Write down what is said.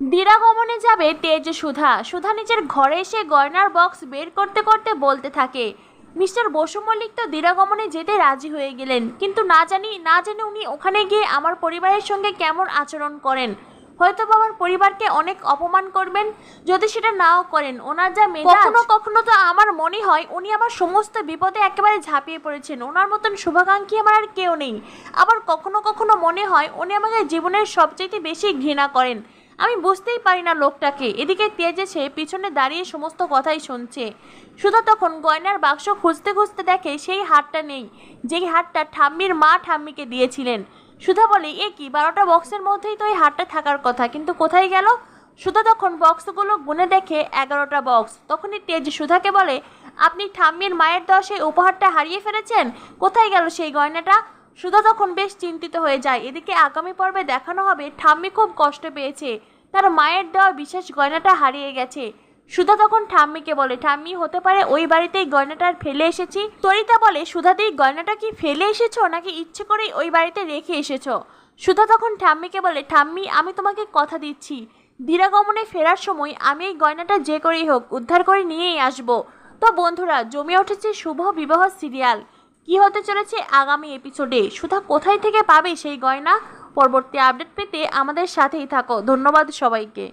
দিরাগমনে যাবে তেজ সুধা। সুধা নিজের ঘরে এসে গয়নার বক্স বের করতে করতে বলতে থাকে, মিস্টার বসু মল্লিক তো দিরাগমনে যেতে রাজি হয়ে গেলেন, কিন্তু না জানি উনি ওখানে গিয়ে আমার পরিবারের সঙ্গে কেমন আচরণ করেন। হয়তো আমার পরিবারকে অনেক অপমান করবেন। যদি সেটা নাও করেন, ওনার যা মেজাজ, কখনো কখনো তো আমার মনে হয় উনি আমার সমস্ত বিপদে একেবারে ঝাঁপিয়ে পড়েছেন। ওনার মতন শুভাকাঙ্ক্ষী আমার আর কেউ নেই। আবার কখনো কখনো মনে হয় উনি আমাকে জীবনের সবচেয়ে বেশি ঘৃণা করেন। আমি বুঝতেই পারি না লোকটাকে। এদিকে তেজেছে পিছনে দাঁড়িয়ে সমস্ত কথাই শুনছে। সুধা তখন গয়নার বাক্স খুঁজতে খুঁজতে দেখে সেই হারটা নেই, যেই হারটা ঠাম্মির মা ঠাম্মিকে দিয়েছিলেন। সুধা বলে, এ কি, 12টা বক্সের মধ্যেই তো এই হারটা থাকার কথা, কিন্তু কোথায় গেল? সুধা তখন বক্সগুলো গুনে দেখে 11টা বক্স। তখনই তেজ সুধাকে বলে, আপনি ঠাম্মির মায়ের দেওয়া সেই উপহারটা হারিয়ে ফেলেছেন। কোথায় গেল সেই গয়নাটা? সুধা তখন বেশ চিন্তিত হয়ে যায়। এদিকে আগামী পর্বে দেখানো হবে ঠাম্মি খুব কষ্ট পেয়েছে, তার মায়ের দেওয়া বিশেষ গয়নাটা হারিয়ে গেছে। সুধা তখন ঠাম্মিকে বলে, ঠাম্মি, হতে পারে ওই বাড়িতেই গয়নাটা ফেলে এসেছি। তরিতা বলে, সুধাদি, গয়নাটা কি ফেলে এসেছো নাকি ইচ্ছে করেই ওই বাড়িতে রেখে এসেছো? সুধা তখন ঠাম্মিকে বলে, ঠাম্মি, আমি তোমাকে কথা দিচ্ছি, দিরাগমনে ফেরার সময় আমি এই গয়নাটা যে করেই হোক উদ্ধার করে নিয়েই আসবো। তো বন্ধুরা, জমে উঠেছে শুভ বিবাহ সিরিয়াল। কি হতে চলেছে আগামী এপিসোডে? সুধা কোথায় থেকে পাবে সেই গয়না? পরবর্তী আপডেট পেতে আমাদের সাথেই থাকো। ধন্যবাদ সবাইকে।